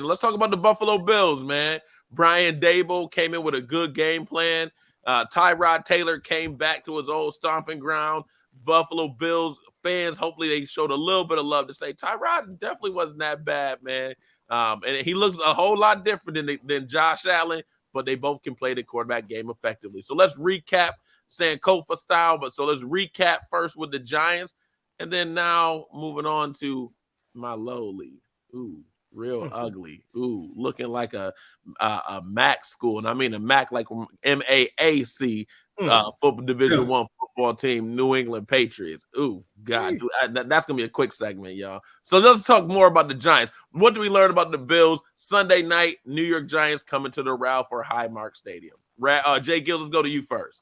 Let's talk about the Buffalo Bills, man. Brian Daboll came in with a good game plan. Tyrod Taylor came back to his old stomping ground. Buffalo Bills fans, hopefully they showed a little bit of love to say Tyrod definitely wasn't that bad, man. And he looks a whole lot different than Josh Allen, but they both can play the quarterback game effectively. So let's recap Sankofa style. But so let's recap first with the Giants, and then now moving on to my lowly. Ooh, real ugly. Ooh, looking like a MAC school, and I mean a MAC like MAAC football Division I football team, New England Patriots. Ooh, God, that's gonna be a quick segment, y'all. So let's talk more about the Giants. What do we learn about the Bills? Sunday night, New York Giants coming to the Ralph or Highmark Stadium. J-GILLZ, let's go to you first.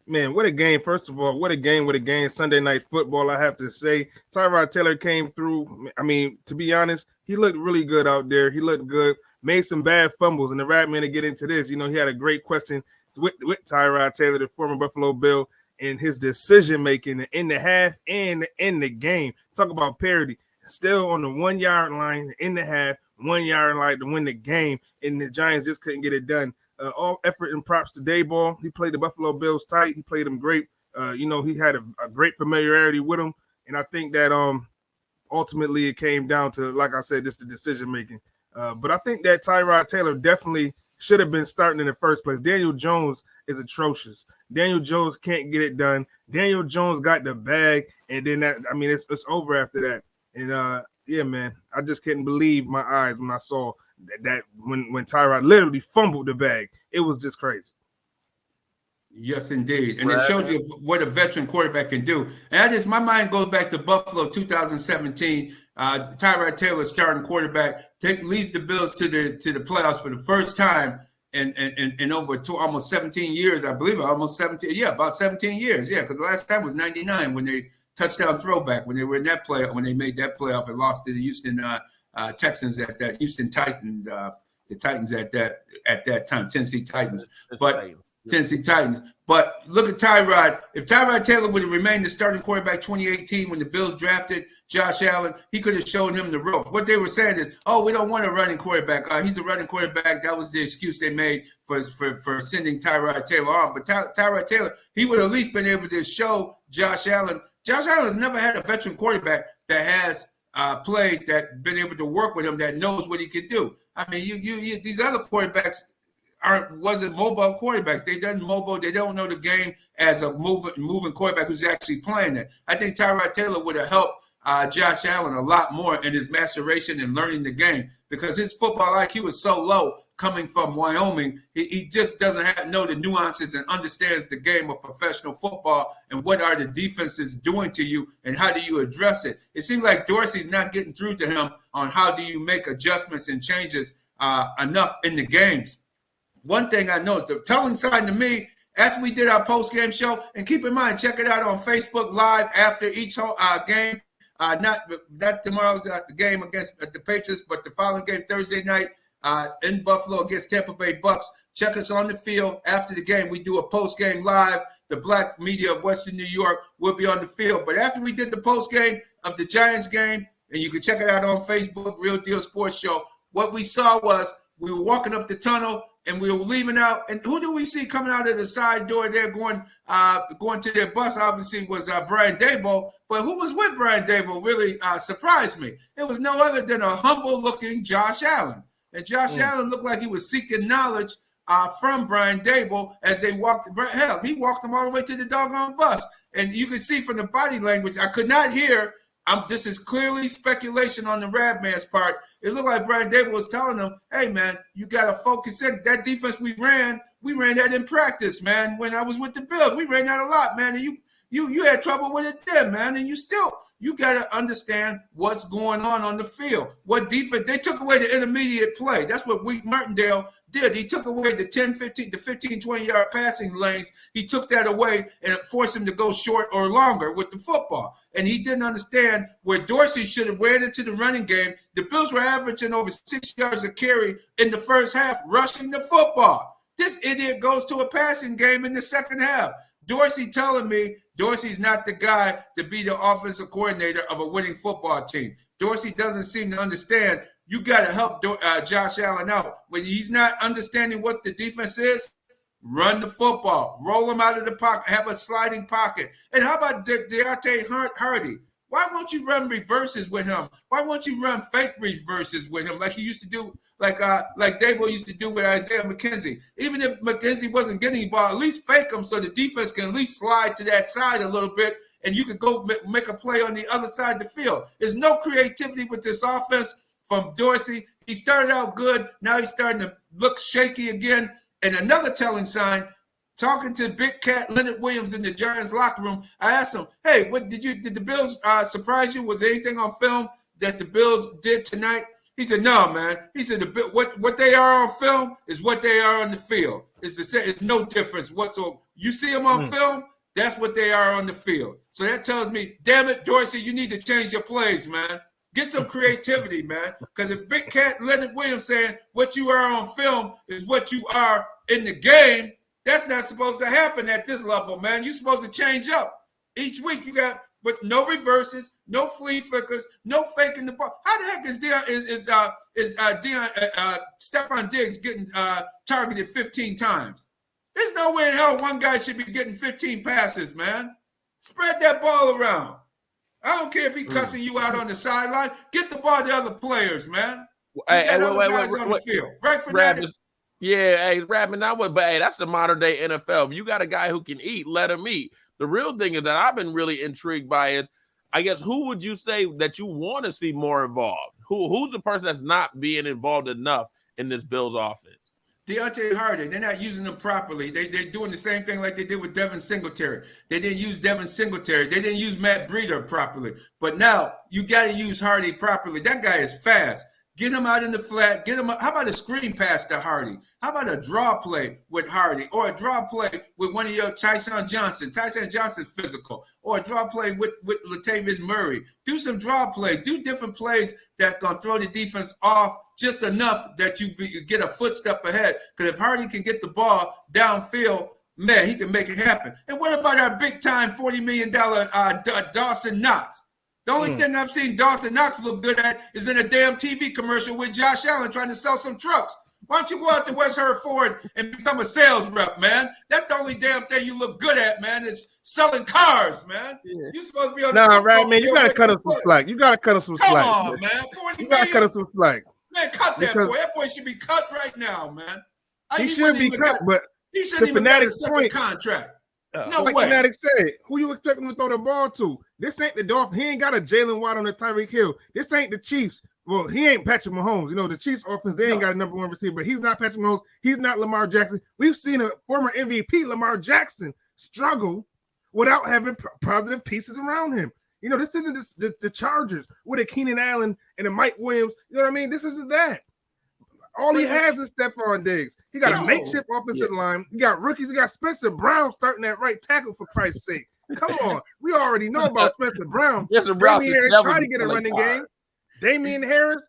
Man, what a game. First of all, what a game. Sunday night football, I have to say. Tyrod Taylor came through. I mean, to be honest, he looked really good out there. He looked good, made some bad fumbles. And the right man to get into this, he had a great question with Tyrod Taylor, the former Buffalo Bill, and his decision-making in the half and in the game. Talk about parity. Still on the 1 yard line in the half, 1 yard line to win the game, and the Giants just couldn't get it done. All effort and props to Daboll. He played the Buffalo Bills tight. He played them great. He had a great familiarity with them. And I think that ultimately it came down to, like I said, just the decision-making. But I think that Tyrod Taylor definitely should have been starting in the first place. Daniel Jones is atrocious. Daniel Jones can't get it done. Daniel Jones got the bag, and then it's over after that. And yeah, man, I just couldn't believe my eyes when I saw that when Tyrod literally fumbled the bag. It was just crazy. Yes, indeed. And it showed you what a veteran quarterback can do. And my mind goes back to Buffalo 2017. Tyrod Taylor, starting quarterback, leads the Bills to the playoffs for the first time in over almost 17 years, I believe. Almost 17. Yeah, about 17 years. Yeah, because the last time was 99 when they touchdown throwback, when they were in that playoff, when they made that playoff and lost to the Houston Texans at that Houston Titans, the Titans at that time, Tennessee Titans. Tennessee Titans. But look at Tyrod. If Tyrod Taylor would have remained the starting quarterback 2018 when the Bills drafted Josh Allen, he could have shown him the ropes. What they were saying is, we don't want a running quarterback. He's a running quarterback. That was the excuse they made for sending Tyrod Taylor on. But Tyrod Taylor, he would have at least been able to show Josh Allen. Josh Allen has never had a veteran quarterback that has played, that been able to work with him, that knows what he can do. I mean, you these other quarterbacks wasn't mobile quarterbacks. They don't know the game as a moving quarterback who's actually playing it. I think Tyrod Taylor would have helped Josh Allen a lot more in his maturation and learning the game, because his football IQ is so low coming from Wyoming. He just doesn't know the nuances and understands the game of professional football and what are the defenses doing to you and how do you address it. It seems like Dorsey's not getting through to him on how do you make adjustments and changes enough in the games. One thing I know, the telling sign to me, after we did our post-game show, and keep in mind, check it out on Facebook Live after each game. Not tomorrow's game against the Patriots, but the following game Thursday night in Buffalo against Tampa Bay Bucks. Check us on the field after the game. We do a post-game live. The black media of Western New York will be on the field. But after we did the post-game of the Giants game, and you can check it out on Facebook, Real Deal Sports Show, what we saw was we were walking up the tunnel, and we were leaving out. And who do we see coming out of the side door there going to their bus? Obviously was Brian Daboll. But who was with Brian Daboll really surprised me. It was no other than a humble-looking Josh Allen. And Josh Allen looked like he was seeking knowledge from Brian Daboll as they walked. Hell, he walked them all the way to the doggone bus. And you can see from the body language, I could not hear. This is clearly speculation on the Radman's part. It looked like Brian Daboll was telling them, hey, man, you got to focus in. That defense we ran that in practice, man. When I was with the Bills, we ran that a lot, man. And you had trouble with it then, man. And you got to understand what's going on the field. What defense? They took away the intermediate play. That's what Wheat Martindale did. He took away the 10, 15, the 15, 20-yard passing lanes. He took that away and forced him to go short or longer with the football. And he didn't understand where Dorsey should have ran into the running game. The Bills were averaging over 6 yards a carry in the first half, rushing the football. This idiot goes to a passing game in the second half. Dorsey telling me Dorsey's not the guy to be the offensive coordinator of a winning football team. Dorsey doesn't seem to understand you got to help Josh Allen out. When he's not understanding what the defense is, run the football, roll him out of the pocket, have a sliding pocket. And how about Deontay Hardy? Why won't you run reverses with him? Why won't you run fake reverses with him like he used to do, like Dable used to do with Isaiah McKenzie? Even if McKenzie wasn't getting the ball, at least fake him so the defense can at least slide to that side a little bit, and you could go make a play on the other side of the field. There's no creativity with this offense from Dorsey. He started out good. Now he's starting to look shaky again. And another telling sign, talking to Big Cat Leonard Williams in the Giants locker room, I asked him, hey, did the Bills surprise you? Was there anything on film that the Bills did tonight? He said, no, man. He said, what they are on film is what they are on the field. It's no difference whatsoever. You see them on film, that's what they are on the field. So that tells me, damn it, Dorsey, you need to change your plays, man. Get some creativity, man. Because if Big Cat Leonard Williams saying what you are on film is what you are in the game, that's not supposed to happen at this level, man. You're supposed to change up. Each week you got, but no reverses, no flea flickers, no faking the ball. How the heck is Stephon Diggs getting targeted 15 times? There's no way in hell one guy should be getting 15 passes, man. Spread that ball around. I don't care if he's cussing you out on the sideline. Get the ball to other players, man. Guys on the field. Right for that. Yeah, hey, rapping that way, but hey, that's the modern day NFL. If you got a guy who can eat, let him eat. The real thing is that I've been really intrigued by is, I guess, who would you say that you want to see more involved? Who's the person that's not being involved enough in this Bills offense? Deontay Hardy, they're not using them properly. They're doing the same thing like they did with Devin Singletary. They didn't use Devin Singletary. They didn't use Matt Breida properly. But now you got to use Hardy properly. That guy is fast. Get him out in the flat. Get him. How about a screen pass to Hardy? How about a draw play with Hardy, or a draw play with one of your Tyson Johnson? Tyson Johnson's physical, or a draw play with Latavius Murray. Do some draw play. Do different plays that gonna throw the defense off just enough that you get a footstep ahead. Because if Hardy can get the ball downfield, man, he can make it happen. And what about our big-time $40 million Dawson Knox? The only thing I've seen Dawson Knox look good at is in a damn TV commercial with Josh Allen trying to sell some trucks. Why don't you go out to West Hereford and become a sales rep, man? That's the only damn thing you look good at, man. It's selling cars, man. Yeah. You're supposed to be on the right, man. You gotta cut him some slack. You gotta cut him some slack. Come on, man. 40 you gotta cut him some slack. Man, cut that boy. That boy should be cut right now, man. He should be cut, but he shouldn't even get a second contract. No like way. Fanatic said, who you expect him to throw the ball to? This ain't the Dolphins. He ain't got a Jalen Watt on the Tyreek Hill. This ain't the Chiefs. Well, he ain't Patrick Mahomes. You know, the Chiefs offense, they ain't got a number one receiver, but he's not Patrick Mahomes. He's not Lamar Jackson. We've seen a former MVP, Lamar Jackson, struggle without having positive pieces around him. You know, this isn't the Chargers with a Keenan Allen and a Mike Williams. You know what I mean? This isn't that. All he has is Stephon Diggs. He got a makeshift offensive line. He got rookies. He got Spencer Brown starting that right tackle, for Christ's sake. Come on. We already know about Spencer Brown. Damian Harris trying to get a running game. Damian Harris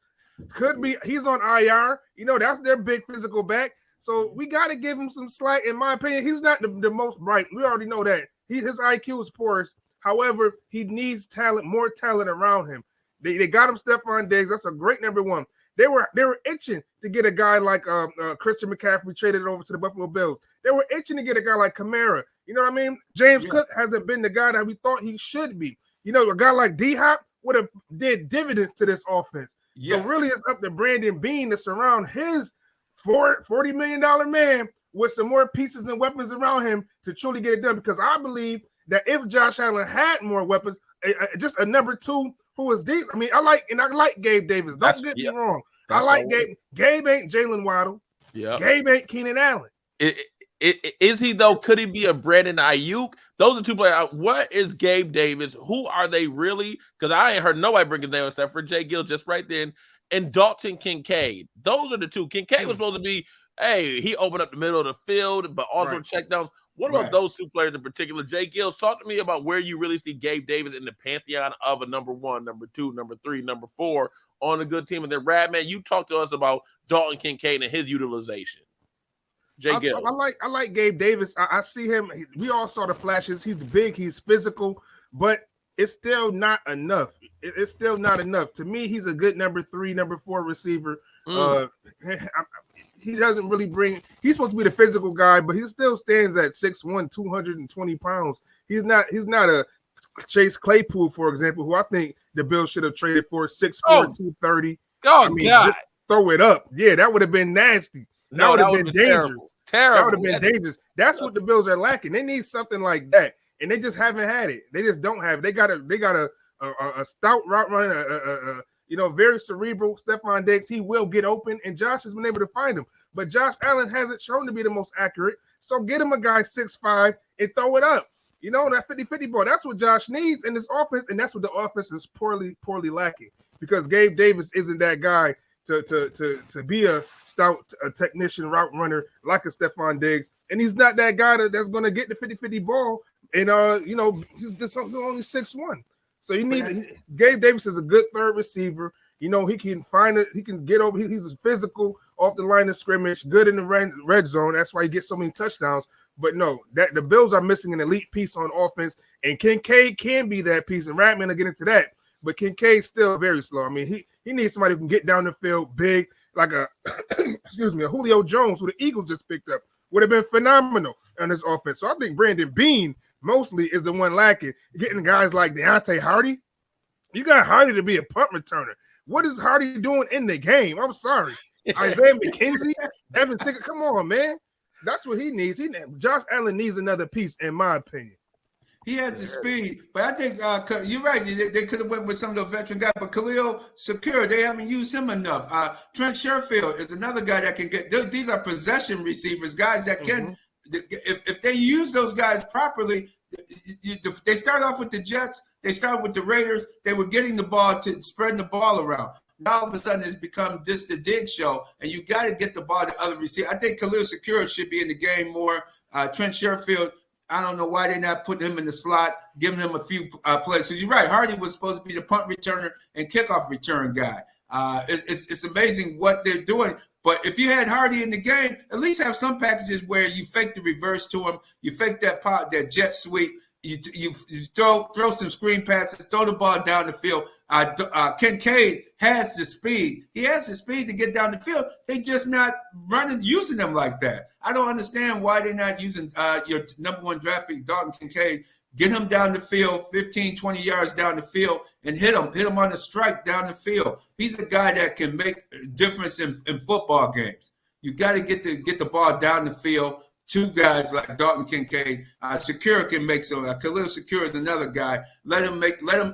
could be, he's on IR. You know, that's their big physical back. So we got to give him some slack. In my opinion, he's not the most bright. We already know that. His IQ is porous. However, he needs talent, more talent around him. They got him Stephon Diggs. That's a great number one. They were itching to get a guy like Christian McCaffrey, traded over to the Buffalo Bills. They were itching to get a guy like Kamara. You know what I mean? James Cook hasn't been the guy that we thought he should be. You know, a guy like D-Hop would have did dividends to this offense. Yes. So really it's up to Brandon Beane to surround his $40 million man with some more pieces and weapons around him to truly get it done. Because I believe that if Josh Allen had more weapons, just a number two who is deep. I mean, I like Gabe Davis. Don't get me wrong. I like Gabe. Gabe ain't Jalen Waddle. Yeah. Gabe ain't Keenan Allen. Is he though? Could he be a Brandon Ayuk? Those are two players. What is Gabe Davis? Who are they really? Because I ain't heard nobody bring his name except for J-GILLZ just right then. And Dalton Kincaid. Those are the two. Kincaid was supposed to be, hey, he opened up the middle of the field, but also checkdowns. What about those two players in particular? J-GILLZ, talk to me about where you really see Gabe Davis in the pantheon of a number one, number two, number three, number four on a good team. And then, Radman, you talk to us about Dalton Kincaid and his utilization. J-GILLZ. I like Gabe Davis. I see him. We all saw the flashes. He's big. He's physical. But it's still not enough. It's still not enough. To me, he's a good number 3, number 4 receiver. He doesn't really bring. He's supposed to be the physical guy, but he still stands at 6'1", 220 pounds. He's not a Chase Claypool, for example, who I think the Bills should have traded for 6'4", 230. Oh, God. Just throw it up. Yeah, that would have been nasty. That would have been dangerous. Terrible. That would have been dangerous. That's what the Bills are lacking. They need something like that, and they just haven't had it. They just don't have it. They got a stout route runner, very cerebral Stephon Diggs. He will get open, and Josh has been able to find him. But Josh Allen hasn't shown to be the most accurate. So get him a guy 6'5" and throw it up. That 50-50 ball. That's what Josh needs in this offense, and that's what the offense is poorly lacking, because Gabe Davis isn't that guy to be a stout technician route runner like a Stephon Diggs, and he's not that guy that's going to get the 50-50 ball. And he's just only 6'1". So you need Gabe Davis is a good third receiver. He can find it. He can get over. He's physical off the line of scrimmage, good in the red zone. That's why he gets so many touchdowns. But no, that the Bills are missing an elite piece on offense, and Kincaid can be that piece. And Ratman will get into that, but Kincaid's still very slow. I mean, he needs somebody who can get down the field big, like a a Julio Jones, who the Eagles just picked up, would have been phenomenal on this offense. So I think Brandon Beane mostly is the one lacking. Getting guys like Deontay Hardy, you got Hardy to be a punt returner. What is Hardy doing in the game? I'm sorry. Isaiah McKenzie, Evan Tickett, come on, man. That's what he needs. Josh Allen needs another piece, in my opinion. He has the speed, but I think you're right. They could have went with some of the veteran guys, but Khalil Secure, they haven't used him enough. Trent Sherfield is another guy that can get. These are possession receivers, guys that can. If they use those guys properly, they start off with the Jets. They start with the Raiders. They were getting the ball spreading the ball around. Now all of a sudden it's become just the Diggs show, and you got to get the ball to other receivers. I think Khalil Secure should be in the game more. Trent Sherfield, I don't know why they're not putting him in the slot, giving him a few plays. Because you're right, Hardy was supposed to be the punt returner and kickoff return guy. It's amazing what they're doing. But if you had Hardy in the game, at least have some packages where you fake the reverse to him, you fake that jet sweep, you throw some screen passes, throw the ball down the field. Kincaid has the speed. He has the speed to get down the field. They just not using them like that. I don't understand why they're not using your number 1 draft pick, Dalton Kincaid. Get him down the field, 15, 20 yards down the field, and hit him on a strike down the field. He's a guy that can make a difference in football games. You got to get the ball down the field. 2 guys like Dalton Kincaid, Secure can make some. Khalil Secure is another guy. Let him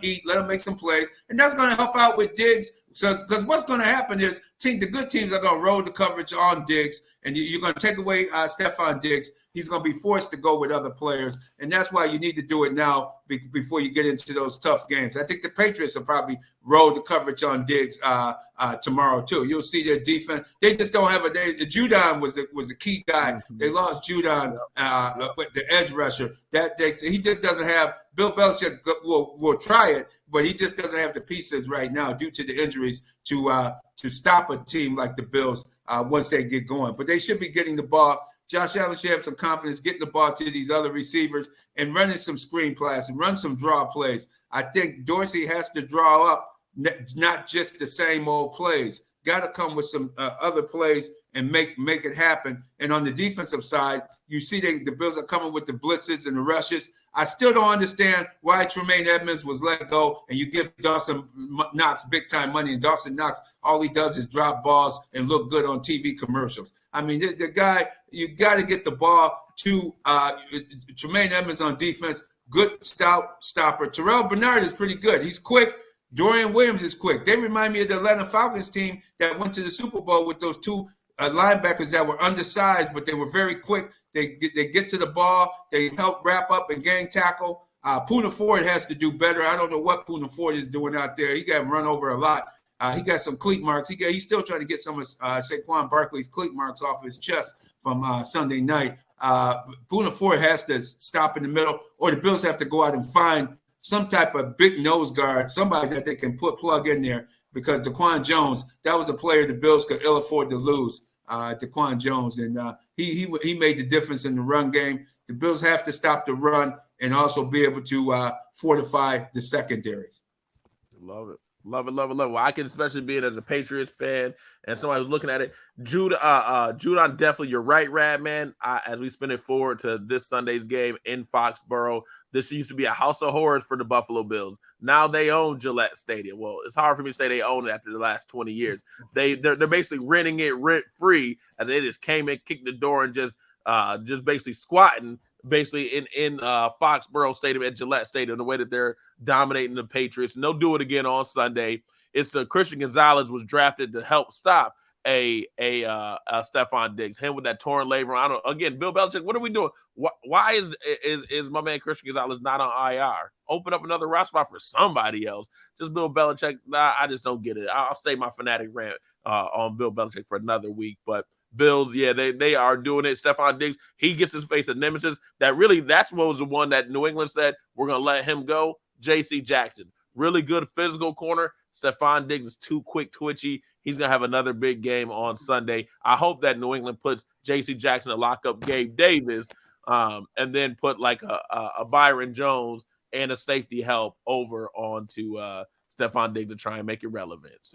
eat. Let him make some plays, and that's going to help out with Diggs. Because what's going to happen is the good teams are going to roll the coverage on Diggs, and you're going to take away Stephon Diggs. He's going to be forced to go with other players, and that's why you need to do it now before you get into those tough games. I think the Patriots will probably roll the coverage on Diggs tomorrow too. You'll see their defense. They just don't have Judon was a key guy. They lost Judon with the edge rusher. He just doesn't have. Bill Belichick will try it, but he just doesn't have the pieces right now due to the injuries to stop a team like the Bills once they get going. But they should be getting the ball. Josh Allen should have some confidence getting the ball to these other receivers and running some screen plays and run some draw plays. I think Dorsey has to draw up not just the same old plays. Got to come with some other plays and make it happen. And on the defensive side, you see the Bills are coming with the blitzes and the rushes. I still don't understand why Tremaine Edmonds was let go and you give Dawson Knox big-time money. And Dawson Knox, all he does is drop balls and look good on TV commercials. I mean, the guy, you got to get the ball to Tremaine Edmonds on defense, good stout stopper. Terrell Bernard is pretty good. He's quick. Dorian Williams is quick. They remind me of the Atlanta Falcons team that went to the Super Bowl with those 2 linebackers that were undersized, but they were very quick. They get to the ball. They help wrap up and gang tackle. Poona Ford has to do better. I don't know what Poona Ford is doing out there. He got run over a lot. He got some cleat marks. He's still trying to get some of Saquon Barkley's cleat marks off his chest from Sunday night. Poona Ford has to stop in the middle, or the Bills have to go out and find some type of big nose guard, somebody that they can plug in there, because Daquan Jones, that was a player the Bills could ill afford to lose. Daquan Jones, and he made the difference in the run game. The Bills have to stop the run, and also be able to fortify the secondaries. Love it. Love it, love it, love it. Well, I can especially be it as a Patriots fan and somebody who's looking at it. Judon, definitely you're right, Rad, man. As we spin it forward to this Sunday's game in Foxborough, this used to be a house of horrors for the Buffalo Bills. Now they own Gillette Stadium. Well, it's hard for me to say they own it after the last 20 years. They're basically renting it rent free, and they just came in, kicked the door, and just basically squatting basically in Foxborough Stadium at Gillette Stadium, the way that they're dominating the Patriots. And they'll do it again on Sunday. It's the Christian Gonzalez was drafted to help stop a Stephon Diggs, him with that torn labrum. I don't. Again, Bill Belichick, what are we doing? Why is my man Christian Gonzalez not on IR? Open up another roster spot for somebody else. Just Bill Belichick. Nah, I just don't get it. I'll save my fanatic rant on Bill Belichick for another week, but. Bills, yeah, they are doing it. Stephon Diggs, he gets his face a nemesis. That's what was the one that New England said, we're going to let him go. J.C. Jackson, really good physical corner. Stephon Diggs is too quick, twitchy. He's going to have another big game on Sunday. I hope that New England puts J.C. Jackson to lock up Gabe Davis and then put like a Byron Jones and a safety help over onto Stephon Diggs to try and make it relevant. So